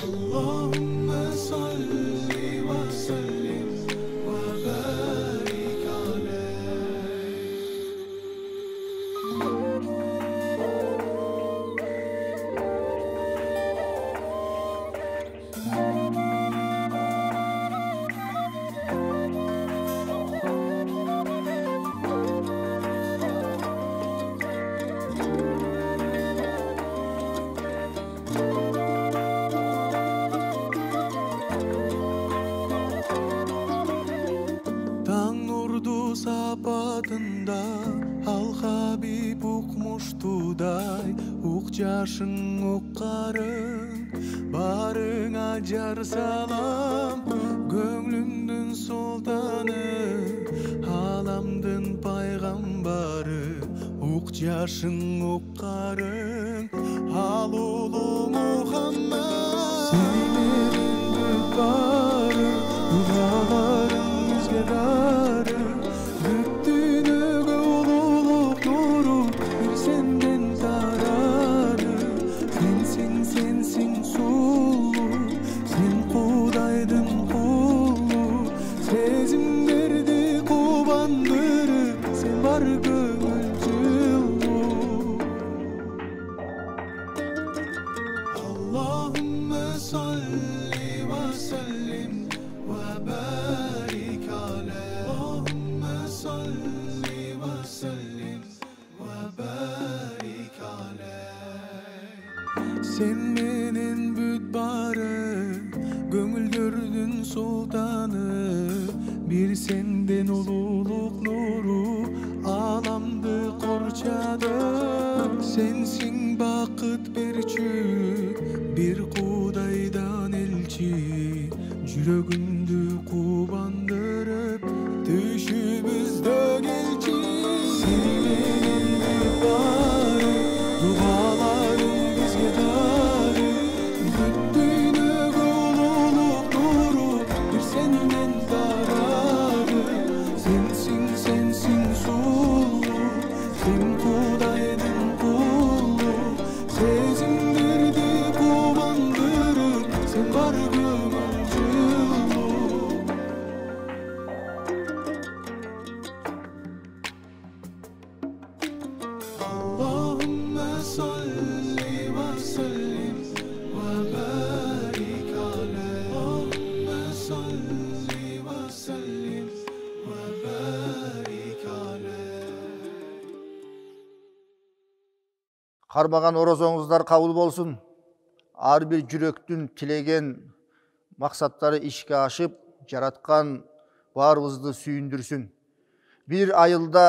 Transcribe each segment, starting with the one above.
اللهم صل وسلم وبارك sapatında al Habib ukmuştuday uk yaşın ukkarın barına jar salam gönlümdün sultanı alamdın paygambarı uk yaşın ukkarın al ulu Muhammed senin bütbarı duaların bizge darı Sen menin bütbarı, gönüldürdün sultanı. Bir senden ululuk nuru, alamdı korçadı. Sensin bakıt berçü, bir kudaydan elçi. Jürögümdü kubandırıp, düşümüzde gelçi. Sen menin bütbarı, dualarım Кармаган орозоңуздар кабыл болсун. Ар бир жүрөктүн тилеген максаттары ишке ашып, жараткан баарыбызды сүйүндүрсүн. Bir айылда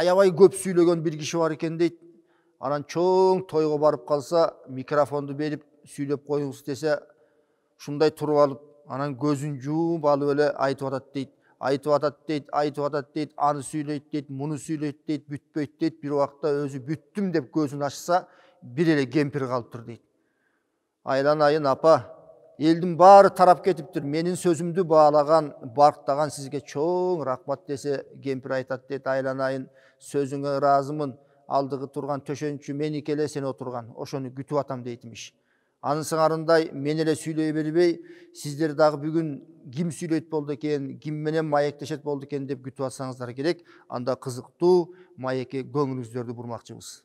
аябай көп сүйлөгөн bir киши бар экен дейт. Анан чоң тойго барып калса, микрофонду берип сүйлөп коюңуз десе, ушундай туруп алып, анан көзүн жууп алып эле айтып атат дейт. Айтып атат дейт, аны сүйлөйт дейт, муну сүйлөйт дейт, бүтпөйт дейт. Bir убакта өзү бүттүм деп көзүн ачса, бир эле кемпир калыптыр дейт. Айланайын апа, элдин баары тарап кетиптир. Менин сөзүмдү баалаган, барктаган сизге чоң рахмат десе, кемпир айтат дейт, айланайын, сөзүңө ыраазымын. Алдыгы турган төшөнчү меники эле, сен отурган. Ошону күтүп атам дейтимиш. Анын сыңарындай мен эле сүйлөй бербей, сиздер дагы бүгүн ким сүйлөйт болду экен, ким менен маектешет болду экен деп күтүп атсаңыздар керек. Анда кызыктуу маекке көңүлүңүздөрдү бурмакчыбыз.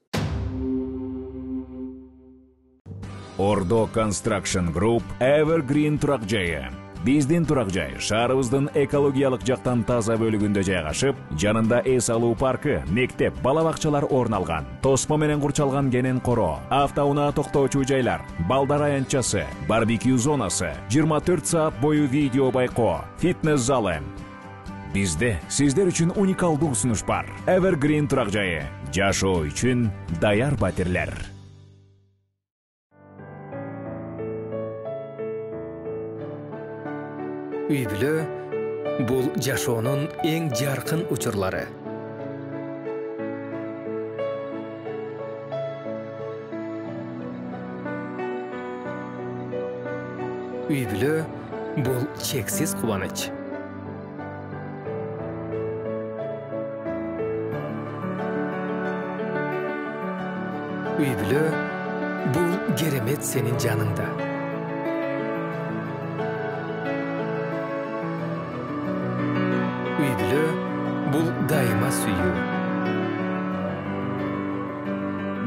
Ordo Construction Group Evergreen турак жайы. Биздин турак жай шаарыбыздын экологиялык жактан таза бөлүгүндө жайгашып, жанында эс алуу паркы, мектеп, бала бакчалар орун алган. Тосмо менен курчалган кенен коро, автоунаа токтоочу жайлар, балдар аянтчасы, барбекю зонасы, 24 саат бою видео байкоо, фитнес залы. Бизде сиздер үчүн уникалдуу сунуш бар. Evergreen турак жайы. Жашоо үчүн даяр батирлер. Үй бүлө бул жашоонун эң жаркын учурлары. Үй бүлө бул чексиз кубаныч. Үй бүлө бул керемет сенин жаныңда. үй бүлө бул дайыма сүйүү.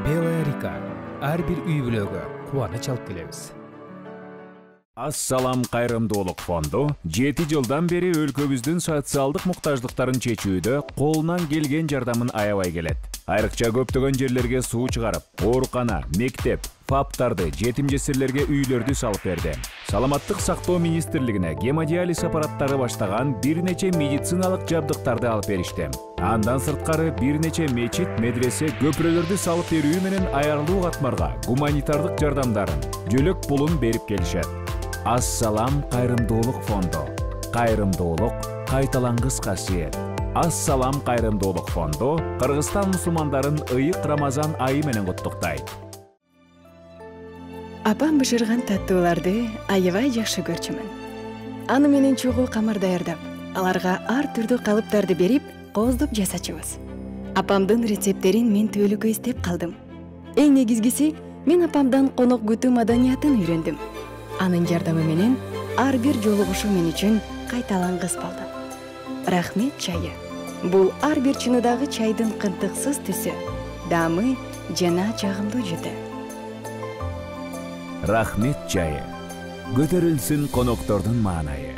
Белая река ар бир үй бүлөгө кубаныч алып келебиз. Ассалам кайрымдуулук фонду 7 жылдан бери өлкөбүздүн социалдык муктаждыктарын чечүүдө колунан келген жардамын аябай келет. Айрыкча көптөгөн жерлерге суу чыгарып, оорукана, мектеп, фаптарды, жетим жесирлерге үйлөрдү салып берди. Саламаттык сактоо министрлигине гемодиализ аппараттары баштаган бир нече медициналык жабдыктарды алып беришти. Андан сырткары бир нече мечит, медресе, көпүрөлөрдү салып берүү менен аярлуу катмарга гуманитардык жардамдарын, жөлөк пулун берип келишет. Ассалам кайрымдуулук фонду. Кайрымдуулук кайталангыс касиет. Ассалам кайрымдуулук фонду Кыргызстан мусулмандарын ыйык Рамазан айы менен куттуктайт. Апам бышырган таттууларды аябай жакшы көрчүмүн. Аны менен чогуу камар даярдап, аларга ар түрдүү калыптарды берип, кооздоп жасачубуз. Апамдын рецепттерин мен түбөлүккө издеп калдым. Эң негизгиси, мен апамдан конок күтүү маданиятын үйрөндүм. Анын жардамы менен ар бир жолугушуу мен үчүн кайталангыс болду. Рахмет чайы. Бул ар бир чыныдагы чайдын кынтыксыз түсү, дамы жана жагымдуу жути. Рахмет чайы. Көтөрүлсүн коноктордун маанайы.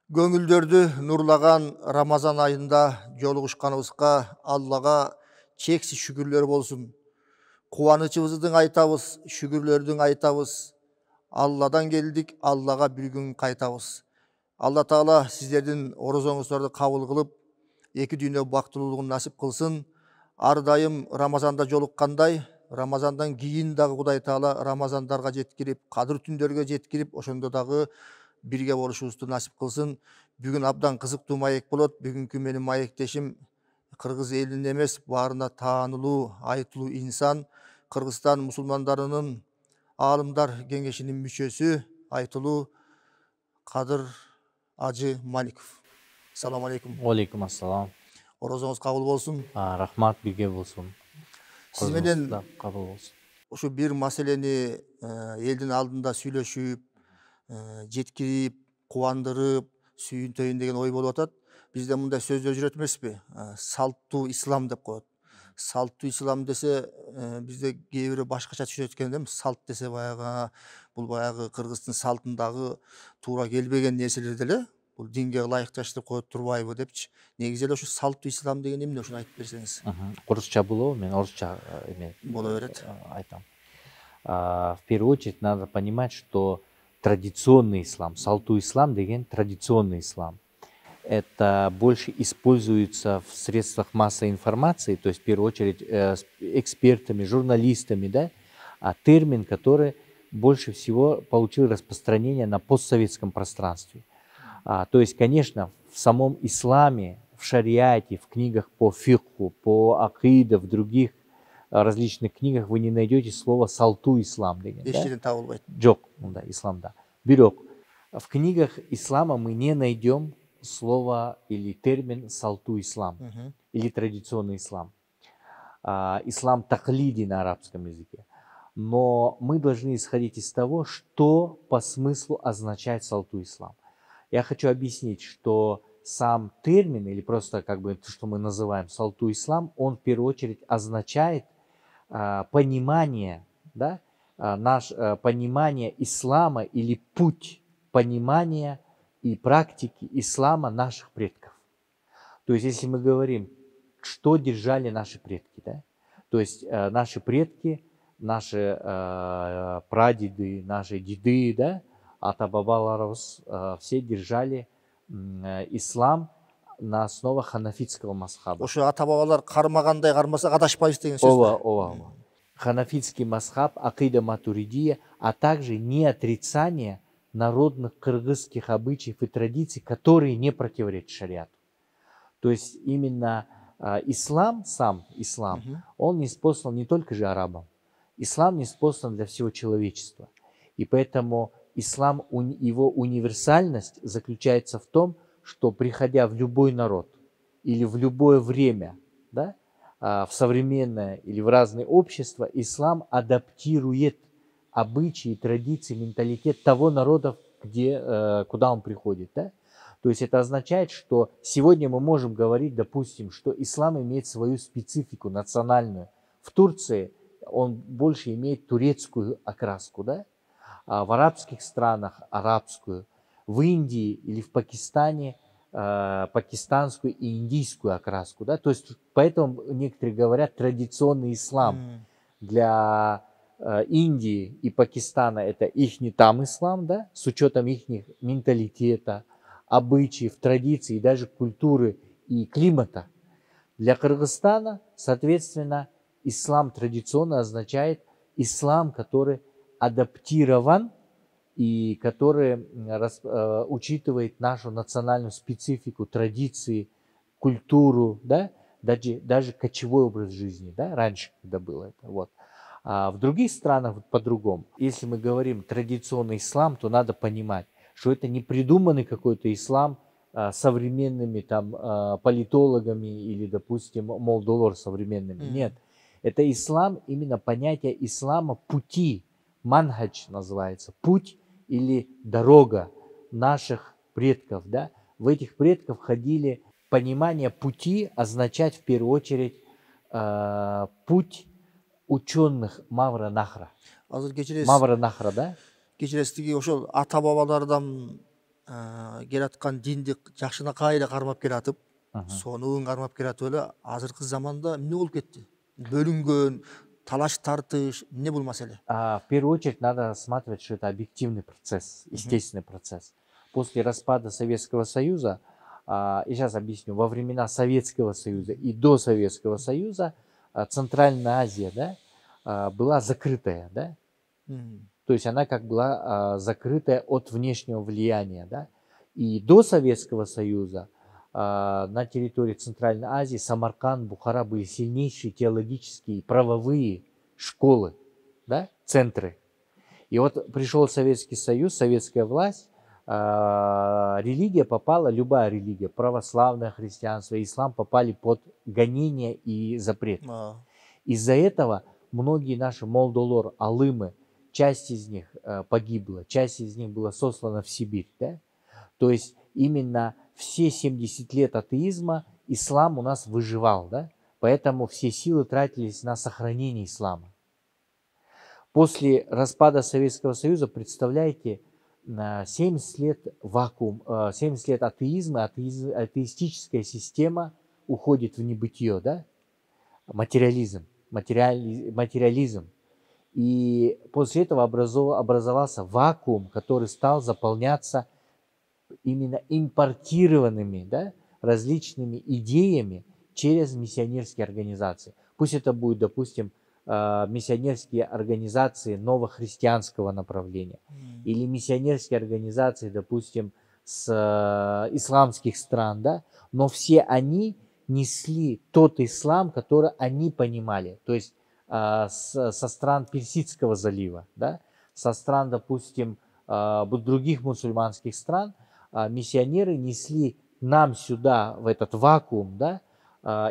Көңүлдөрдү нурлаган Рамазан айында жолугушканыбызга Аллага чексиз шүгүрлөр болсун. Кубанычыбыздың айтабыз, шүгүрлөрдүн айтабыз. Алладан келдик, Аллага бир күн кайтабыз. Алла Таала сиздердин орозоңуздарды кабыл кылып, эки дүйнө бактылуулугун насип кылсын. Ар дайым Рамазанда жолуккандай, Рамазандан кийин дагы Кудай Таала Рамазандарга жеткирип, кадыр түндөргө жеткирип, ошондо дагы бирге болушубузду насип кылсын. Бүгүн абдан кызыктуу маек болот. Бүгүнкү менин маектешим кыргыз элинин эмес, баарына таанылуу, айтылуу инсан, Кыргызстан мусулмандарынын Аалымдар кеңешинин мүчөсү, айтылуу Кадыр Ажы Маликов. Салам алейкум. Алейкум ассалам. Орозоңуз кабыл болсун. Рахмат бирге болсун. Сиз менен кабыл болсун. ушу бир маселени элдин алдында сүйлөшүп, жеткирип, кубандырып, сүйүнтөйүн деген ой болуп атат. Бизде мындай сөздөр жүрөт эмеспи? Салттуу ислам деп коет. Салттуу ислам десе, бизде кээ бири башкача түшүнөт экен да. Салт десе баягы, бул баягы Кыргыздын салтындагы туура келбеген нерселер деле. Бул динге ылайыкташ деп коет турбайбы депчи. Негизи эле ушу салттуу ислам деген эмне, ушуну айтып берсеңиз. Орусча болобу? Мен орусча боло берет. Айтам. В первую очередь надо понимать, что традиционный ислам, салту ислам деген традиционный ислам. Это больше используется в средствах массовой информации, то есть в первую очередь экспертами, журналистами, да, а термин, который больше всего получил распространение на постсоветском пространстве. То есть, конечно, в самом исламе, в шариате, в книгах по фикху, по акиде, в других различных книгах вы не найдете слово салту ислам. Джок, да, ислам, да. Бирок. В книгах ислама мы не найдем слово или термин салту ислам или традиционный ислам. Ислам таклиди на арабском языке. Но мы должны исходить из того, что по смыслу означает салту ислам. Я хочу объяснить, что сам термин, или просто как бы то, что мы называем салту ислам, он в первую очередь означает понимание, да, понимание ислама или путь понимания и практики ислама наших предков. То есть, если мы говорим, что держали наши предки, да, то есть наши предки, наши прадеды, наши деды, да, ата-бабаларыбыз все держали ислам на основах ханафитского масхаба. Ошо ата-бабалар кармагандай кармаса адашпайбыз деген сөз. Ооба. Ханафитский масхаб, акида матуридия, а также не отрицание народных кыргызских обычаев и традиций, которые не противоречат шариату. То есть именно ислам, сам ислам, он ниспослан не только же арабам. Ислам ниспослан для всего человечества. И поэтому ислам, его универсальность заключается в том, что приходя в любой народ или в любое время, да, в современное или в разные общества, ислам адаптирует обычаи, традиции, менталитет того народа, куда он приходит. Да? То есть это означает, что сегодня мы можем говорить, допустим, что ислам имеет свою специфику национальную. В Турции он больше имеет турецкую окраску, да? А в арабских странах арабскую, в Индии или в Пакистане пакистанскую и индийскую окраску. Да? То есть поэтому некоторые говорят традиционный ислам. Для Индии и Пакистана это ихний там ислам, да? С учетом их менталитета, обычаев, традиций, даже культуры и климата. Для Кыргызстана, соответственно, ислам традиционно означает ислам, который адаптирован и который учитывает нашу национальную специфику, традиции, культуру, да? Даже кочевой образ жизни, да? Раньше, когда было это. Вот. А в других странах по-другому. Если мы говорим традиционный ислам, то надо понимать, что это не придуманный какой-то ислам современными там политологами или, допустим, молдолор современными. Нет. Это ислам, именно понятие ислама пути. Манхадж называется. Путь или дорога наших предков. Да? В этих предков входили понимание пути, означать в первую очередь путь ученых Мавра Нахра. Мавра Нахра, да? Кечирестиги ошол ата бабалардан келаткан динди жакшына кайра кармап келатып, сонун кармап келатып эле азыркы заманда эмне болуп кетти? Бөлүнгөн, талаш тартыш, эмне бул маселе? В первую очередь надо рассматривать, что это объективный процесс, естественный процесс. После распада Советского Союза, и сейчас объясню, во времена Советского Союза и до Советского Союза Центральная Азия, да, была закрытая, да? То есть она как была закрытая от внешнего влияния. Да? И до Советского Союза на территории Центральной Азии, Самарканд, Бухара были сильнейшие теологические, правовые школы, да? Центры. И вот пришел Советский Союз, советская власть, религия попала, любая религия, православное христианство, ислам попали под гонение и запрет. Из-за этого многие наши молдолор, алымы, часть из них погибла, часть из них была сослана в Сибирь. Да? То есть именно все 70 лет атеизма ислам у нас выживал. Да? Поэтому все силы тратились на сохранение ислама. После распада Советского Союза, представляете, 70 лет вакуум, 70 лет атеизма, атеистическая система уходит в небытие. Да? Материализм. И после этого образовался вакуум, который стал заполняться именно импортированными, да, различными идеями через миссионерские организации. Пусть это будет, допустим, миссионерские организации новохристианского направления или миссионерские организации, допустим, с исламских стран, да, но все они несли тот ислам, который они понимали, то есть со стран Персидского залива, да, со стран, допустим, других мусульманских стран, миссионеры несли нам сюда, в этот вакуум, да,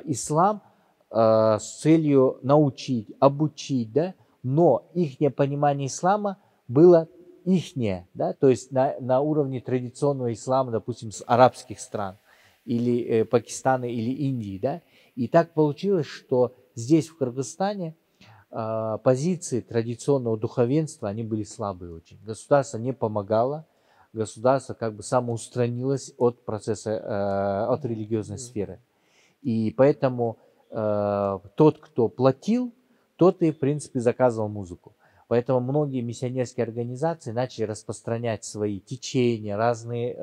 ислам с целью научить, обучить, да, но их понимание ислама было ихнее, да, то есть на уровне традиционного ислама, допустим, с арабских стран, или Пакистана, или Индии, да, и так получилось, что здесь, в Кыргызстане, позиции традиционного духовенства, они были слабые очень. Государство не помогало, государство как бы самоустранилось от процесса, от религиозной сферы. И поэтому тот, кто платил, тот и, в принципе, заказывал музыку. Поэтому многие миссионерские организации начали распространять свои течения, разные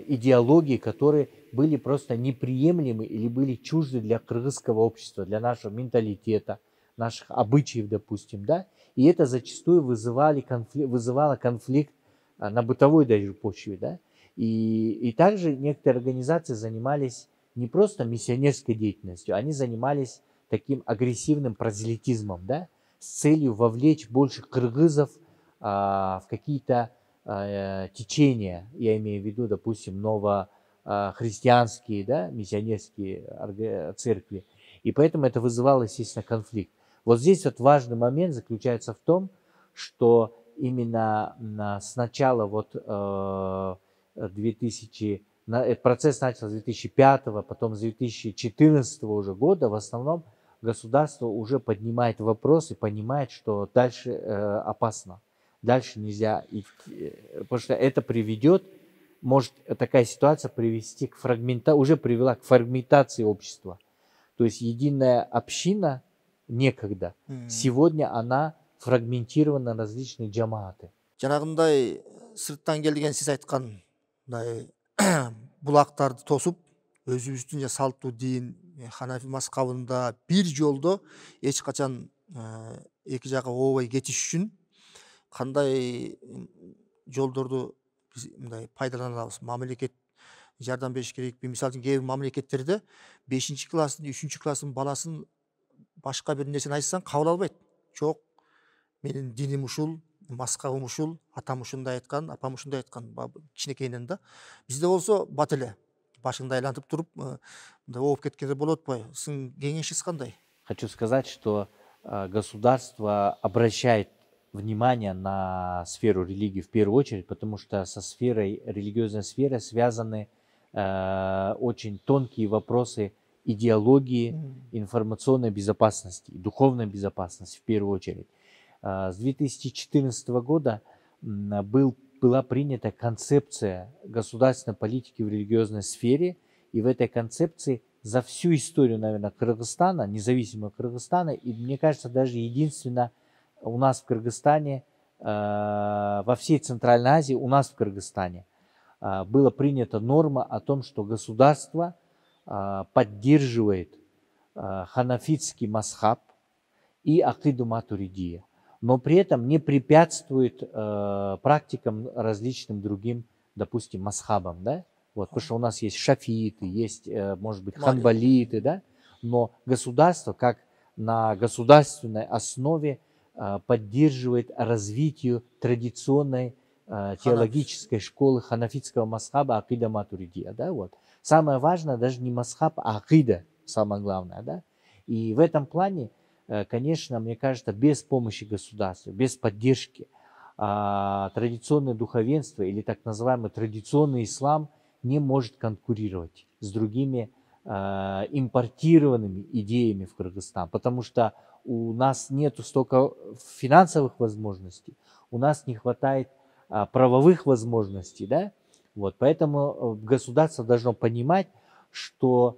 идеологии, которые были просто неприемлемы или были чужды для кыргызского общества, для нашего менталитета, наших обычаев, допустим, да, и это зачастую вызывало конфликт на бытовой даже почве, да, и также некоторые организации занимались не просто миссионерской деятельностью, они занимались таким агрессивным прозелитизмом, да, с целью вовлечь больше кыргызов в какие-то течения, я имею в виду, допустим, новохристианские, да, миссионерские церкви, и поэтому это вызывало, естественно, конфликт. Вот здесь вот важный момент заключается в том, что именно с начала вот 2000, этот процесс начался с 2005, потом с 2014 уже года, в основном государство уже поднимает вопрос и понимает, что дальше опасно, дальше нельзя идти, потому что это приведет, может такая ситуация привести к уже привела к фрагментации общества. То есть единая община некогда, сегодня она фрагментирована на различные джамааты. Жанагындай сырттан келген сиз айткан мындай булактарды тосуп өзүбүздүн салттуу дин ханафи мазхабында бир жолдо эч качан эки жака ообой кетиш үчүн кандай жолдорду биз мындай пайдалана алабыз? Мамлекет жардам бериш керекпи? Мисалы үчүн кээ бир мамлекеттерде 5 класстын 3 класстын баласын башка бир нерсени айтсаң кабыл албайт. Жок, менин диним ушул, мазхабым ушул, атам ушундай айткан, апам ушундай айткан, кичинекейинен да. Бизде болсо бат эле башыңды айлантып туруп мындай ооп кеткенде болот атпайбы? Сиздин кеңешиңиз кандай? Хочу сказать, что государство обращает внимание на сферу религии в первую очередь, потому что со сферой, религиозной сферой связаны очень тонкие вопросы идеологии, информационной безопасности, духовной безопасности в первую очередь. С 2014 года была принята концепция государственной политики в религиозной сфере, и в этой концепции за всю историю, наверное, Кыргызстана, независимого Кыргызстана, и мне кажется, даже единственно у нас в Кыргызстане, во всей Центральной Азии, у нас в Кыргызстане была принята норма о том, что государство поддерживает ханафитский мазхаб и акиду матуридия, но при этом не препятствует практикам различным другим, допустим, мазхабам, да? Вот, потому что у нас есть шафииты, есть, может быть, ханбалиты, да? Но государство, как на государственной основе, поддерживает развитие традиционной теологической школы ханафитского мазхаба акида матуридия, да? Вот. Самое важное даже не мазхаб, а акида, самое главное, да? И в этом плане, конечно, мне кажется, без помощи государства, без поддержки традиционное духовенство или так называемый традиционный ислам не может конкурировать с другими импортированными идеями в Кыргызстан, потому что у нас нет столько финансовых возможностей, у нас не хватает правовых возможностей, да? Вот, поэтому государство должно понимать, что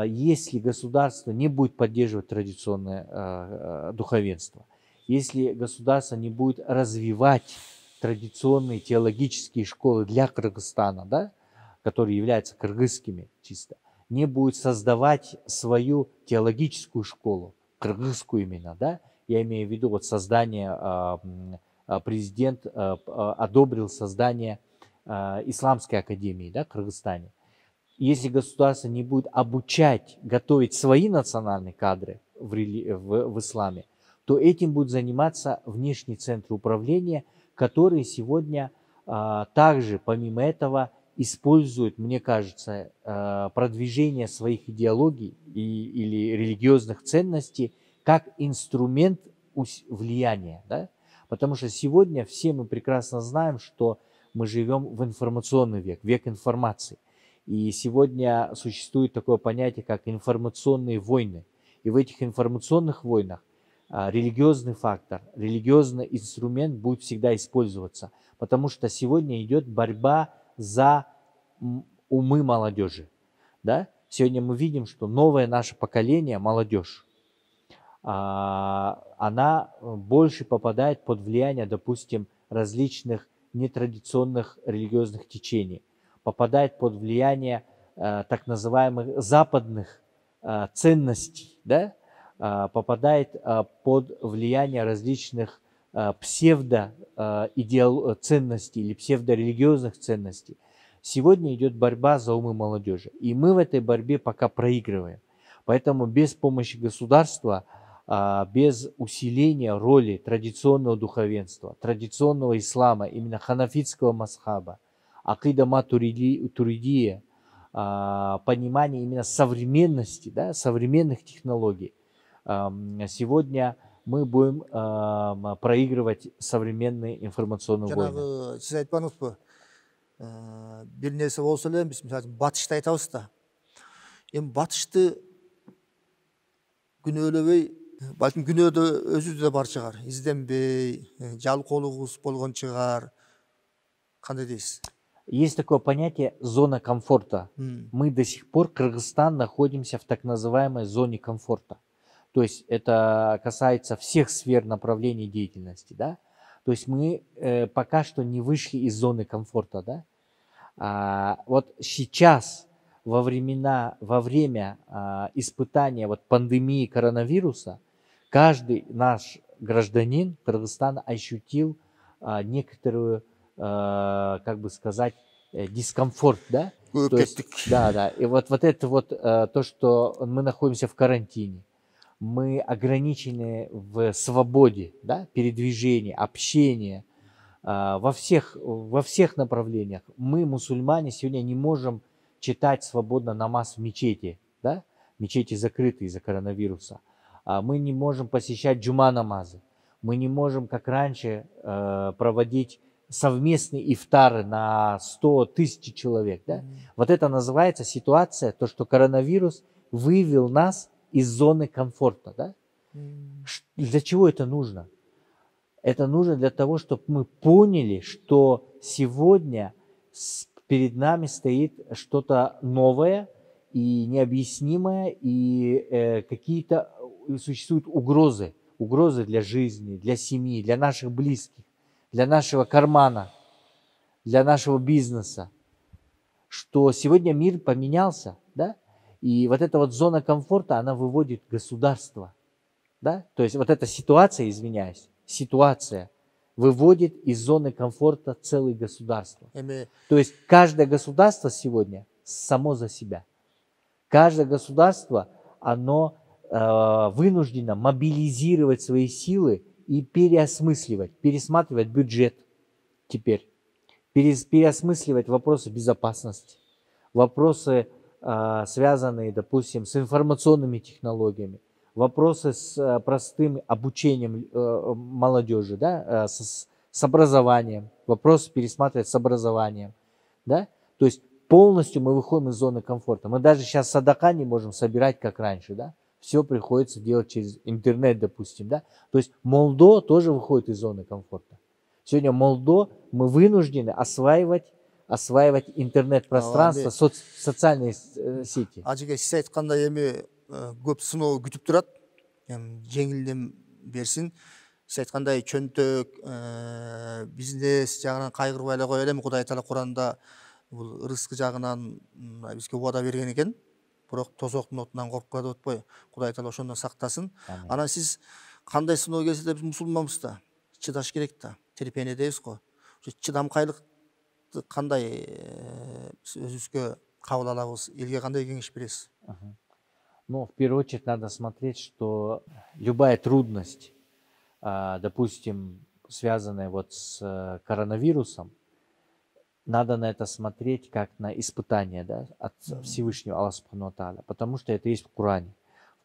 если государство не будет поддерживать традиционное духовенство, если государство не будет развивать традиционные теологические школы для Кыргызстана, да, которые являются кыргызскими чисто, не будет создавать свою теологическую школу, кыргызскую именно, да, я имею в виду вот создание, президент одобрил создание Исламской академии, да, в Кыргызстане. Если государство не будет обучать, готовить свои национальные кадры в исламе, то этим будут заниматься внешние центры управления, которые сегодня также, помимо этого, используют, мне кажется, продвижение своих идеологий или религиозных ценностей как инструмент влияния. Да? Потому что сегодня все мы прекрасно знаем, что мы живем в информационный век, век информации. И сегодня существует такое понятие, как информационные войны. И в этих информационных войнах религиозный фактор, религиозный инструмент будет всегда использоваться. Потому что сегодня идет борьба за умы молодежи. Да? Сегодня мы видим, что новое наше поколение, молодежь, она больше попадает под влияние, допустим, различных нетрадиционных религиозных течений, попадает под влияние так называемых западных ценностей, да? Попадает под влияние различных псевдо-ценностей или псевдорелигиозных ценностей. Сегодня идет борьба за умы молодежи, и мы в этой борьбе пока проигрываем. Поэтому без помощи государства, без усиления роли традиционного духовенства, традиционного ислама, именно ханафитского мазхаба, акида матуридия, понимание именно современности, да, современных технологий, сегодня мы будем проигрывать современные информационные войны. Жанагы сиз айтпадыңыз бу? Бир нерсе болсо эле биз мисалы батышты айтабыз да. Эми батышты күнөөлөбөй, балким күнөөдө өзүбүздө да бар чыгар. Изденбей, жалкоолугубуз болгон чыгар. Кандай дейсиз? Есть такое понятие зона комфорта. Мы до сих пор, Кыргызстан, находимся в так называемой зоне комфорта. То есть это касается всех сфер направлений деятельности, да? То есть мы пока что не вышли из зоны комфорта, да? Вот сейчас, во время испытания вот пандемии коронавируса, каждый наш гражданин Кыргызстана ощутил некоторую, как бы сказать, дискомфорт, да? То есть, да. И вот это вот то, что мы находимся в карантине, мы ограничены в свободе, да, передвижения, общения во всех направлениях. Мы, мусульмане, сегодня не можем читать свободно намаз в мечети, да? Мечети закрыты из-за коронавируса. Мы не можем посещать джума намазы. Мы не можем, как раньше, проводить совместные ифтары на 100 тысяч человек. Да? Вот это называется ситуация, то, что коронавирус вывел нас из зоны комфорта. Да? Для чего это нужно? Это нужно для того, чтобы мы поняли, что сегодня перед нами стоит что-то новое и необъяснимое, и какие-то существуют угрозы. Угрозы для жизни, для семьи, для наших близких, для нашего кармана, для нашего бизнеса. Что сегодня мир поменялся, да? И вот эта вот зона комфорта, она выводит государство, да? То есть вот эта ситуация, извиняюсь, ситуация выводит из зоны комфорта целое государство. То есть каждое государство сегодня само за себя. Каждое государство, оно вынуждено мобилизировать свои силы и переосмысливать, пересматривать бюджет теперь, переосмысливать вопросы безопасности, вопросы, связанные, допустим, с информационными технологиями, вопросы с простым обучением молодежи, да, с образованием, вопросы пересматривать с образованием. Да? То есть полностью мы выходим из зоны комфорта. Мы даже сейчас садака не можем собирать, как раньше. Да? Все приходится делать через интернет, допустим. Да? То есть Молдо тоже выходит из зоны комфорта. Сегодня Молдо мы вынуждены осваивать интернет-пространство, социальные сети. Ажыга сиз айткандай эми көп сыноо күтүп турат. Жеңилдем берсин. Сиз айткандай чөнтөк, бизнес жагынан кайгырбай эле кое элем. Кудай Таала Куранда бул рызкы жагынан бизге убада берген экен. Бирок тозоктун отунан коркпа деп атпайбы? Кудай Таала ошондон сактасын. Анан сиз кандай сыноо келсе да биз мусулманбыз да. Чыдаш керек да. Терпение дейбиз го. Ошо чыдамкайлыкты кандай өзүбүзгө кабыл алабыз? Элге кандай кеңеш бересиз? Ну, в первую очередь надо смотреть, что любая трудность, допустим, связанная вот с коронавирусом, надо на это смотреть как на испытание, да, от Всевышнего Аллаха Субхану ва Тааля, потому что это есть в Коране.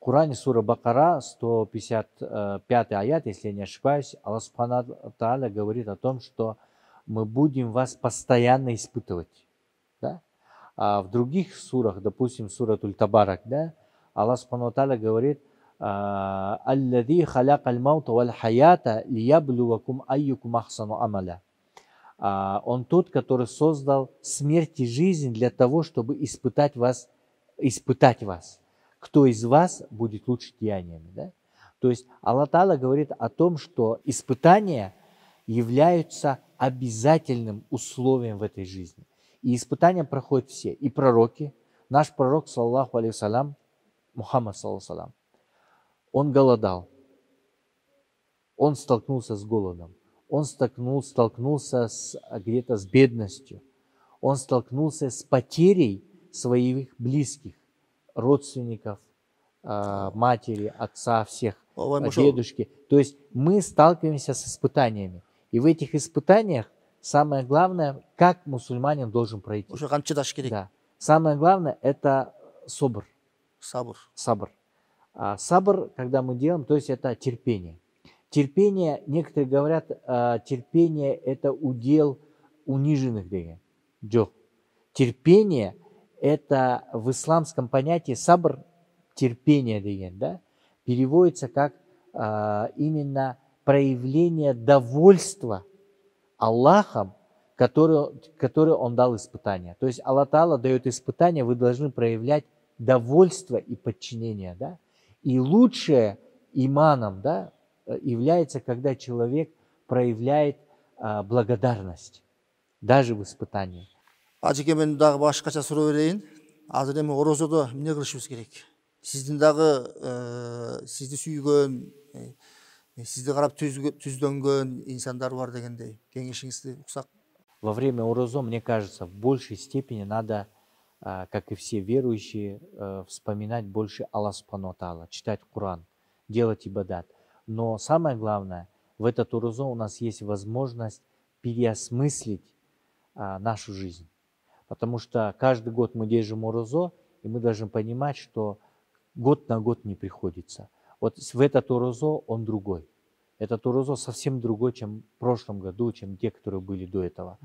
В Коране сура Бакара, 155 аят, если я не ошибаюсь, Аллах Субхану ва Тааля говорит о том, что мы будем вас постоянно испытывать. Да? А в других сурах, допустим, сура Табарак, да, Аллах Субхану ва Тааля говорит: «Аллади халякаль маута валь хаята лияблювакум айюкум ахсану амаля». Он тот, который создал смерть и жизнь для того, чтобы испытать вас, кто из вас будет лучше деяниями. Да? То есть Аллах Та'аля говорит о том, что испытания являются обязательным условием в этой жизни. И испытания проходят все. И пророки, наш пророк, саллаллаху алейхи салям, Мухаммад, саллаллаху алейхи салям, он голодал, он столкнулся с голодом, он столкнулся где-то с бедностью, он столкнулся с потерей своих близких, родственников, матери, отца, всех, дедушки. То есть мы сталкиваемся с испытаниями. И в этих испытаниях самое главное, как мусульманин должен пройти. Да. Самое главное — это собр. Сабр. Сабр, когда мы делаем, то есть это терпение. Терпение, некоторые говорят, терпение это удел униженных деген. Жоқ. Терпение это в исламском понятии сабр, терпение деген, да, переводится как именно проявление довольства Аллахом, который Он дал испытания. То есть Аллах Таала дает испытания, вы должны проявлять довольство и подчинение, да. И лучшее иманом, да, является, когда человек проявляет благодарность, даже в испытании. Ажеке, мен дағы башқаша сұрау берейін. Азыр эми орозодо эмне кылышыбыз керек? Сиздин дагы сизди сүйгөн, сизди карап түздөнгөн инсандар бар дегендей. Кеңешиңизди уксак. Во время орозо, мне кажется, в большей степени надо, как и все верующие, вспоминать больше Аллах Субхану ва Тааля, читать Коран, делать ибадат. Но самое главное, в этот орозо у нас есть возможность переосмыслить нашу жизнь. Потому что каждый год мы держим орозо, и мы должны понимать, что год на год не приходится. Вот в этот орозо он другой. Этот орозо совсем другой, чем в прошлом году, чем те, которые были до этого.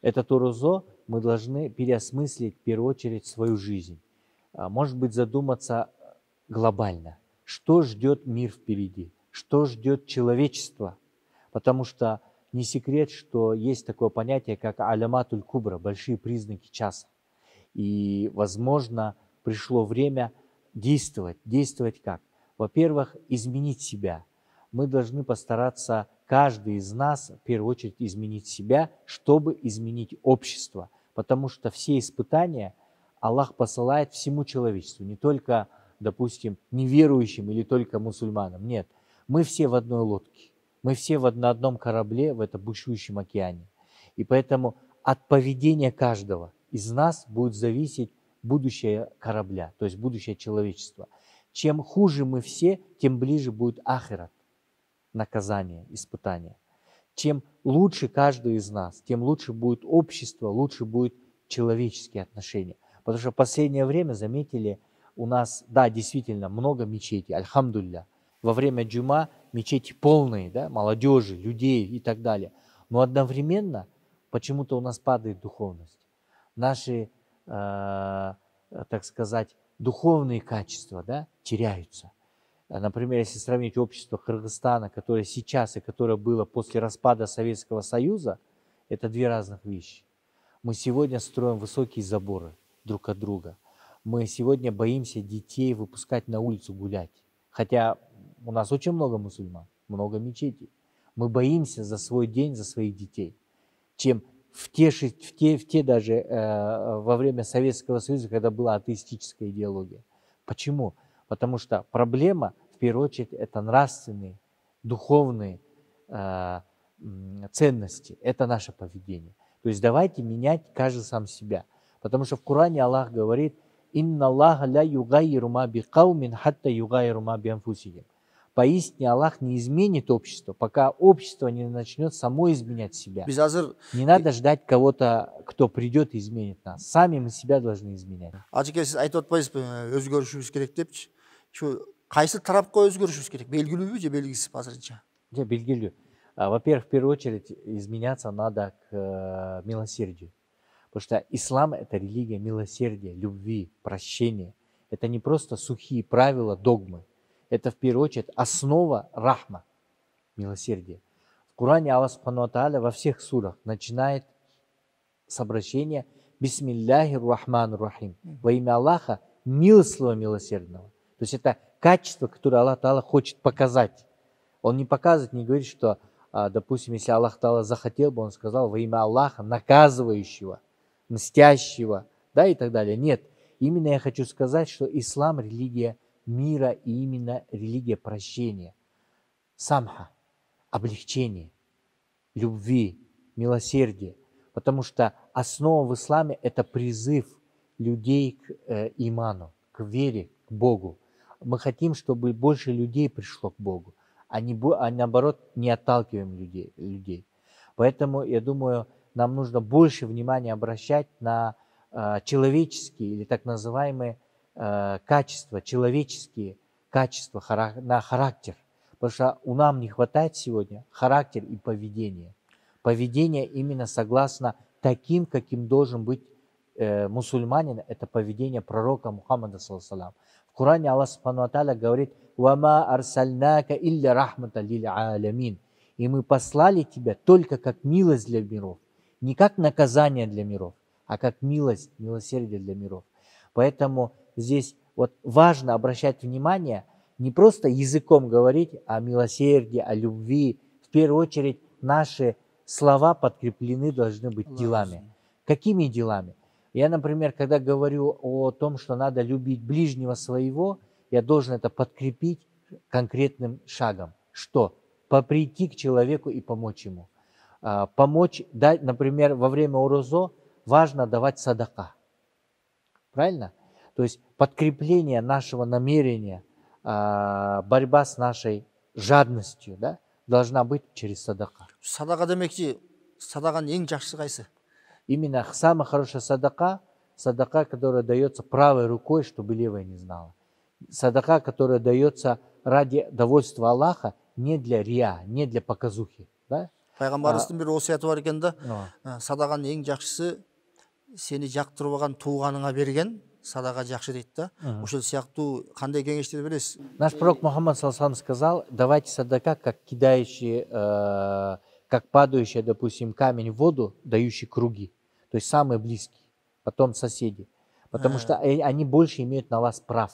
Этот орозо мы должны переосмыслить в первую очередь свою жизнь. Может быть, задуматься глобально. Что ждет мир впереди? Что ждет человечество? Потому что не секрет, что есть такое понятие, как аляматуль кубра, большие признаки часа. И, возможно, пришло время действовать. Действовать как? Во-первых, изменить себя. Мы должны постараться, каждый из нас, в первую очередь, изменить себя, чтобы изменить общество. Потому что все испытания Аллах посылает всему человечеству, не только, допустим, неверующим или только мусульманам. Нет, мы все в одной лодке. Мы все на одном корабле в этом бушующем океане. И поэтому от поведения каждого из нас будет зависеть будущее корабля, то есть будущее человечества. Чем хуже мы все, тем ближе будет ахират, наказание, испытание. Чем лучше каждый из нас, тем лучше будет общество, лучше будут человеческие отношения. Потому что в последнее время, заметили, у нас, да, действительно, много мечетей, альхамдулилля. Во время джума мечети полные, да, молодежи, людей и так далее. Но одновременно почему-то у нас падает духовность. Наши, так сказать, духовные качества, да, теряются. Например, если сравнить общество Кыргызстана, которое сейчас и которое было после распада Советского Союза, это две разных вещи. Мы сегодня строим высокие заборы друг от друга. Мы сегодня боимся детей выпускать на улицу гулять. Хотя у нас очень много мусульман, много мечетей. Мы боимся за свой день, за своих детей, чем в те даже во время Советского Союза, когда была атеистическая идеология. Почему? Потому что проблема, в первую очередь, это нравственные, духовные ценности, это наше поведение. То есть давайте менять каждый сам себя. Потому что в Коране Аллах говорит: «Инна Аллаха ля югайру ма би каумин хатта югайру ма би анфусихим». Поистине Аллах не изменит общество, пока общество не начнет само изменять себя. Не надо ждать кого-то, кто придет и изменит нас. Сами мы себя должны изменять. Ажеке, сиз айтып атпайсызбы, өзгөрүшүбүз керек депчи. Şu кайсы тарапка өзгөрүшүбүз керек? Белгилүүбү же белгисиз азырынча? Белгилүү. Во-первых, в первую очередь изменяться надо к милосердию. Потому что ислам – это религия милосердия, любви, прощения. Это не просто сухие правила, догмы. Это в первую очередь основа рахма, милосердия. В Коране Аллах Субхану ва Тааля во всех сурах начинает с обращения «Бисмилляхир рахманир рахим». Во имя Аллаха милостливого, милосердного. То есть это качество, которое Аллах Таала хочет показать. Он не показывает, не говорит, что, допустим, если Аллах Таала захотел бы, он сказал во имя Аллаха наказывающего, мстящего, да, и так далее. Нет, именно я хочу сказать, что ислам – религия мира и именно религия прощения, самха, облегчения, любви, милосердия. Потому что основа в исламе – это призыв людей к иману, к вере, к Богу. Мы хотим, чтобы больше людей пришло к Богу, а наоборот не отталкиваем людей. Поэтому, я думаю, нам нужно больше внимания обращать на человеческие или так называемые качества, человеческие качества, на характер. Потому что у нам не хватает сегодня характер и поведение. Поведение именно согласно таким, каким должен быть мусульманин, это поведение пророка Мухаммада, саллаллаху. В Коране Аллах Субхану ва Тааля говорит: «Вама арсальнака илля рахмата лил алямин». И мы послали тебя только как милость для миров. Не как наказание для миров, а как милость, милосердие для миров. Поэтому здесь вот важно обращать внимание, не просто языком говорить о милосердии, о любви. В первую очередь наши слова подкреплены должны быть делами. Какими делами? Я, например, когда говорю о том, что надо любить ближнего своего, я должен это подкрепить конкретным шагом. Что? Прийти к человеку и помочь ему. Помочь, дать, например, во время урузо важно давать садака. Правильно? То есть подкрепление нашего намерения, борьба с нашей жадностью, да, должна быть через садака. Садака демекчи, садаканын эң жакшысы кайсы? Именно самая хорошая садака, садака, которая дается правой рукой, чтобы левая не знала. Садака, которая дается ради довольства Аллаха, не для риа, не для показухи. Да? Пайгамбарыбыздын бир осуяты бар экен да, садаканын эң жакшысы сени жактырбаган тууганыңа берген садака жакшы дейт да. Ошол сыяктуу кандай кеңештер бересиз? Наш пророк Мухаммад саллаллаху сказал: давайте садака, как кидающий, как падающий, допустим, камень в воду, дающий круги. То есть самые близкие, потом соседи. Потому что они больше имеют на вас прав.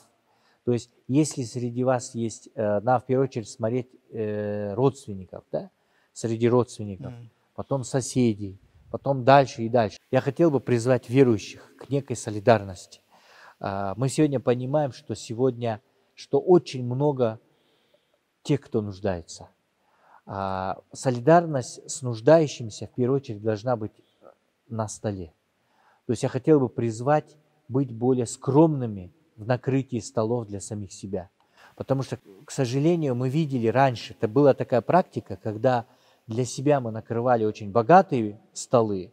То есть если среди вас есть, надо в первую очередь смотреть родственников, да? Среди родственников, потом соседей, потом дальше и дальше. Я хотел бы призвать верующих к некой солидарности. Мы сегодня понимаем, что сегодня, что очень много тех, кто нуждается. Солидарность с нуждающимся в первую очередь должна быть на столе. То есть я хотел бы призвать быть более скромными в накрытии столов для самих себя. Потому что, к сожалению, мы видели раньше, это была такая практика, когда для себя мы накрывали очень богатые столы,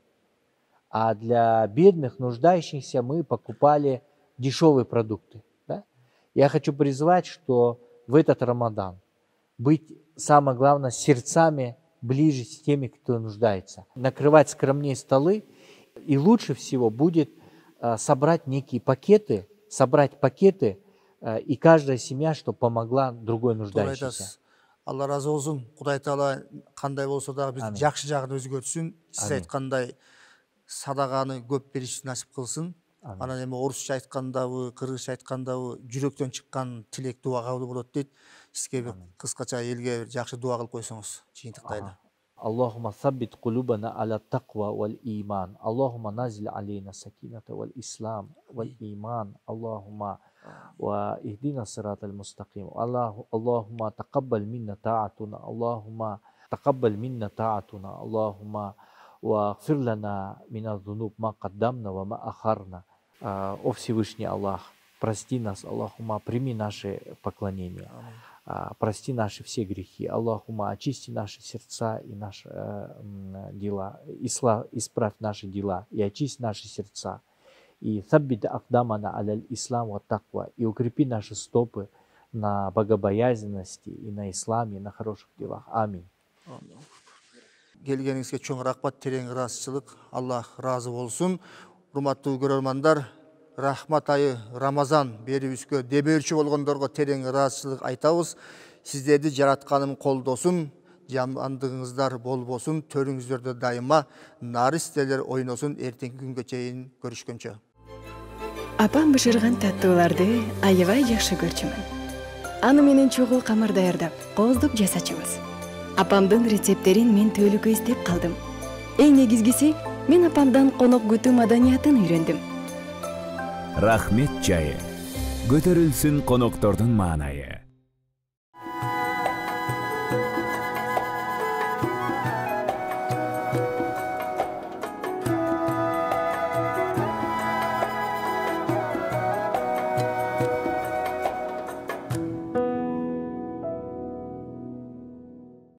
а для бедных, нуждающихся мы покупали дешевые продукты. Да? Я хочу призвать, что в этот Рамадан быть, самое главное, сердцами ближе с теми, кто нуждается. Накрывать скромнее столы, и лучше всего будет собрать некие пакеты, и каждая семья, чтобы помогла другой нуждающейся. Алла разы болсун. Кудай Таала кандай болсо дагы биз жакшы жагын өзгөртсүн. Сиз айткандай садаганы көп бериш насип кылсын. Анан эми орусча айткандабы, кыргызча айткандабы жүрөктөн чыккан тилек дуа кабыл болот дейт. Сизге бир кыскача элге бир жакшы дуа кылып койсоңуз. Жыйынтыктайлы. Allahumma thabbit qulubana ala taqwa wal iman. Allahumma nazil alayna sakinata wal islam wal iman. Allahumma wa ihdina siratal mustaqim. Allahumma taqabbal minna ta'atuna. Allahumma taqabbal minna ta'atuna. Allahumma wa ighfir lana min adh-dhunub ma qaddamna wa ma akharna. О Всевышний Аллах, прости нас, Аллахума, прими наши поклонения. Прости наши все грехи. Аллахума, очисти наши сердца и наши дела. Исправь наши дела и очисти наши сердца. И саббит акдамана аляль ислам ва таква. И укрепи наши стопы на богобоязненности и на исламе, и на хороших делах. Аминь. Келгениңизге чоң рахмат, терең ыраазычылык. Аллах разы болсун. Урматтуу көрөрмандар, Рахмат айы Рамазан берүүбүзгө дебөөрчү болгондорго терең ыраазычылык айтабыз. Сиздерди жаратканым колдосун, жамандыгыңыздар болбосун, төрүңүздөрдө дайыма наристелер ойносун. Эртеңки күнгө чейин көрүшкөнчө. Апам бышырган таттууларды аябай жакшы көрчүмүн. Аны менен чогуу камар даярдап, кооздуп жасачыбыз. Апамдын рецептерин мен түбөлүккө издеп калдым. Эң негизгиси, мен апамдан конок күтүү маданиятын үйрөндүм. Рахмет чайы. Көтөрүлсүн коноктордун маанайы.